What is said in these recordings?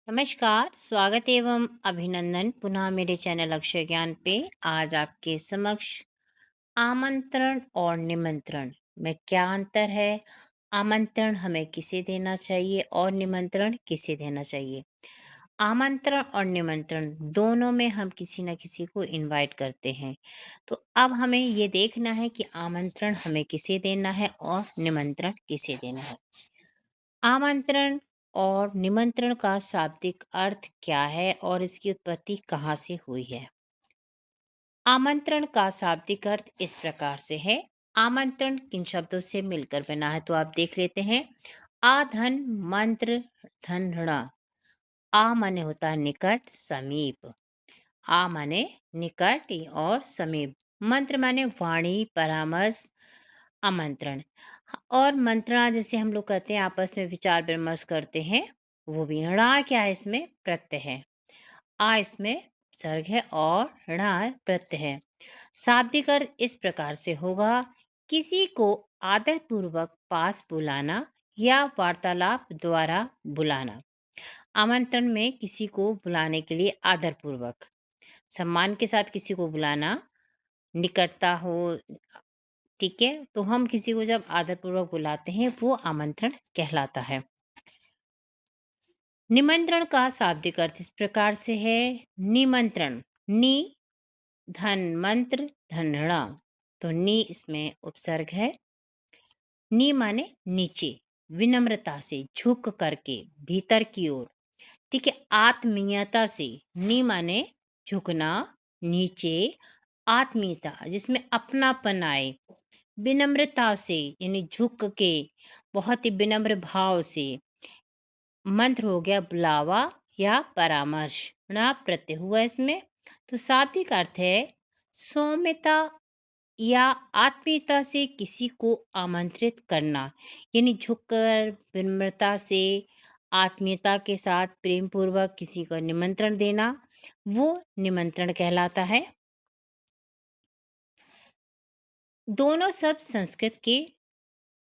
नमस्कार, स्वागत एवं अभिनंदन पुनः मेरे चैनल अक्षय ज्ञान पे। आज आपके समक्ष आमंत्रण और निमंत्रण में क्या अंतर है? आमंत्रण हमें किसे देना चाहिए और निमंत्रण किसे देना चाहिए? आमंत्रण और निमंत्रण दोनों में हम किसी न किसी को इनवाइट करते हैं। तो अब हमें ये देखना है कि आमंत्रण हमें किसे देना है और निमंत्रण किसे देना है। आमंत्रण और निमंत्रण का शाब्दिक अर्थ क्या है और इसकी उत्पत्ति कहाँ से हुई है? आमंत्रण का शाब्दिक अर्थ इस प्रकार से है। आमंत्रण किन शब्दों से मिलकर बना है तो आप देख लेते हैं। आधन मंत्र धनड़ा। आ माने होता है निकट समीप। आ माने निकट और समीप। मंत्र माने वाणी परामर्श आमंत्रण। और मंत्रणा जैसे हम लोग कहते हैं आपस में विचार विमर्श करते हैं, वो भी णा क्या है इसमें प्रत्यय है। आ इसमें सर्ग है और णा प्रत्यय है। शाब्दिक अर्थ इस प्रकार से होगा, किसी को आदर पूर्वक पास बुलाना या वार्तालाप द्वारा बुलाना। आमंत्रण में किसी को बुलाने के लिए आदर पूर्वक सम्मान के साथ किसी को बुलाना, निकटता हो, ठीक है, तो हम किसी को जब आदरपूर्वक बुलाते हैं वो आमंत्रण कहलाता है। निमंत्रण का शाब्दिक अर्थ इस प्रकार से है। निमंत्रण नि धन मंत्र धनड़ा, तो नि इसमें उपसर्ग है। नि माने नीचे, विनम्रता से झुक करके भीतर की ओर, ठीक है, आत्मीयता से। नि माने झुकना नीचे, आत्मीयता जिसमें अपनापन आए, विनम्रता से यानी झुक के बहुत ही विनम्र भाव से। मंत्र हो गया बुलावा या परामर्श, ना प्रत्यय हुआ इसमें। तो शाब्दिक अर्थ है सौम्यता या आत्मीयता से किसी को आमंत्रित करना, यानी झुककर विनम्रता से आत्मीयता के साथ प्रेम पूर्वक किसी को निमंत्रण देना, वो निमंत्रण कहलाता है। दोनों शब्द संस्कृत के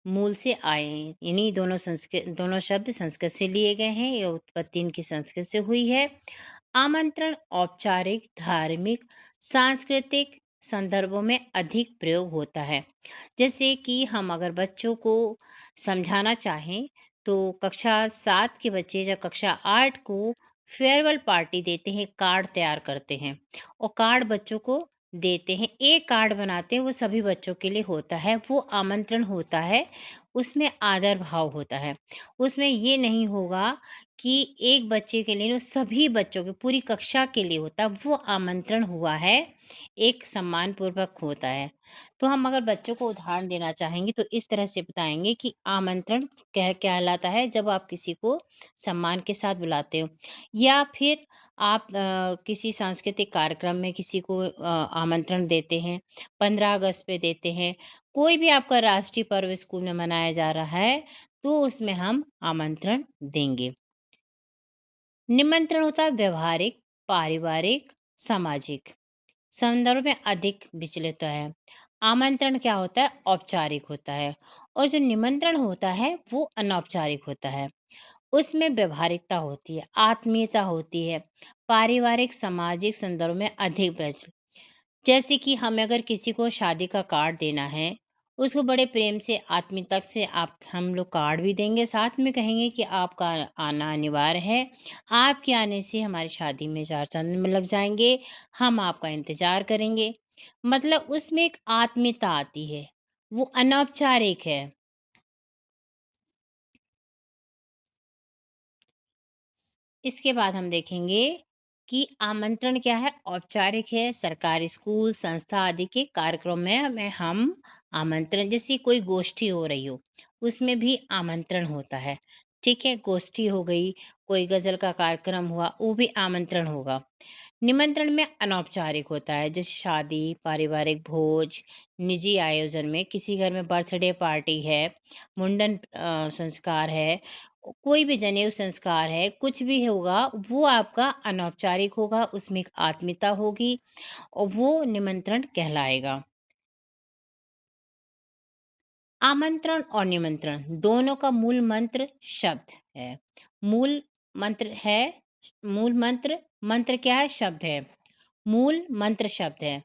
मूल से आए हैं, यानी दोनों शब्द संस्कृत से लिए गए हैं, ये उत्पत्ति इनकी संस्कृत से हुई है। आमंत्रण औपचारिक धार्मिक सांस्कृतिक संदर्भों में अधिक प्रयोग होता है। जैसे कि हम अगर बच्चों को समझाना चाहें तो कक्षा 7 के बच्चे जब कक्षा 8 को फेयरवेल पार्टी देते हैं, कार्ड तैयार करते हैं और कार्ड बच्चों को देते हैं, एक कार्ड बनाते हैं, वो सभी बच्चों के लिए होता है, वो आमंत्रण होता है। उसमें आदर भाव होता है। उसमें ये नहीं होगा कि एक बच्चे के लिए, वो सभी बच्चों के पूरी कक्षा के लिए होता है, वो आमंत्रण हुआ है, एक सम्मानपूर्वक होता है। तो हम अगर बच्चों को उदाहरण देना चाहेंगे तो इस तरह से बताएंगे कि आमंत्रण कहलाता है जब आप किसी को सम्मान के साथ बुलाते हो, या फिर आप किसी सांस्कृतिक कार्यक्रम में किसी को आमंत्रण देते हैं, 15 अगस्त पे देते हैं, कोई भी आपका राष्ट्रीय पर्व स्कूल में मनाया जा रहा है, तो उसमें हम आमंत्रण देंगे। निमंत्रण होता है व्यवहारिक, पारिवारिक, सामाजिक संदर्भ में अधिक विचलित है। आमंत्रण क्या होता है? औपचारिक होता है, और जो निमंत्रण होता है वो अनौपचारिक होता है। उसमें व्यवहारिकता होती है, आत्मीयता होती है, पारिवारिक सामाजिक संदर्भ में अधिक जैसे कि हमें अगर किसी को शादी का कार्ड देना है, उसको बड़े प्रेम से आत्मीयता से आप हम लोग कार्ड भी देंगे, साथ में कहेंगे कि आपका आना अनिवार्य है, आपके आने से हमारी शादी में 4 चाँद में लग जाएँगे, हम आपका इंतज़ार करेंगे। मतलब उसमें एक आत्मीयता आती है, वो अनौपचारिक है। इसके बाद हम देखेंगे कि आमंत्रण क्या है, औपचारिक है, सरकारी स्कूल संस्था आदि के कार्यक्रम में हमें हम आमंत्रण, जैसे कोई गोष्ठी हो रही हो उसमें भी आमंत्रण होता है, ठीक है, गोष्ठी हो गई, कोई गजल का कार्यक्रम हुआ वो भी आमंत्रण होगा। निमंत्रण में अनौपचारिक होता है, जैसे शादी पारिवारिक भोज, निजी आयोजन में किसी घर में बर्थडे पार्टी है, मुंडन संस्कार है, कोई भी जनेऊ संस्कार है, कुछ भी होगा वो आपका अनौपचारिक होगा, उसमें एक आत्मीयता होगी और वो निमंत्रण कहलाएगा। आमंत्रण और निमंत्रण दोनों का मूल मंत्र शब्द है। मूल मंत्र है मूल मंत्र, मंत्र क्या है? शब्द है। मूल मंत्र शब्द है।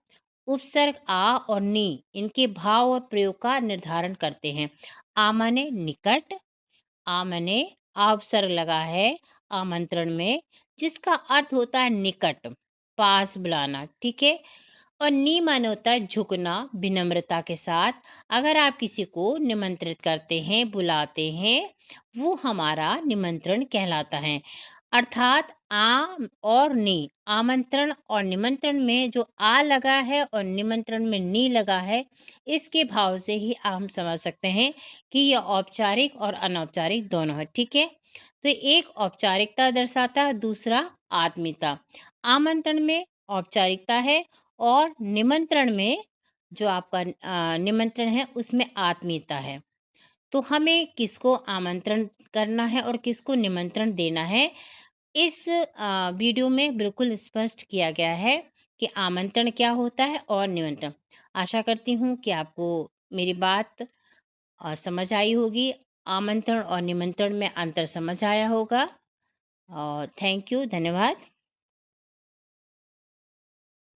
उपसर्ग आ और नी इनके भाव और प्रयोग का निर्धारण करते हैं। आ माने निकट, आ माने आ उपसर्ग लगा है आमंत्रण में, जिसका अर्थ होता है निकट, पास बुलाना, ठीक है। और नी माने होता है झुकना विनम्रता के साथ। अगर आप किसी को निमंत्रित करते हैं, बुलाते हैं, वो हमारा निमंत्रण कहलाता है। अर्थात आ और नी, आमंत्रण और निमंत्रण में जो आ लगा है और निमंत्रण में नी लगा है, इसके भाव से ही हम समझ सकते हैं कि यह औपचारिक और अनौपचारिक दोनों है, ठीक है। तो एक औपचारिकता दर्शाता है, दूसरा आत्मीयता। आमंत्रण में औपचारिकता है और निमंत्रण में जो आपका निमंत्रण है उसमें आत्मीयता है। तो हमें किसको आमंत्रण करना है और किसको निमंत्रण देना है, इस वीडियो में बिल्कुल स्पष्ट किया गया है कि आमंत्रण क्या होता है और निमंत्रण। आशा करती हूँ कि आपको मेरी बात समझ आई होगी। आमंत्रण और निमंत्रण में अंतर समझ आया होगा। और थैंक यू, धन्यवाद।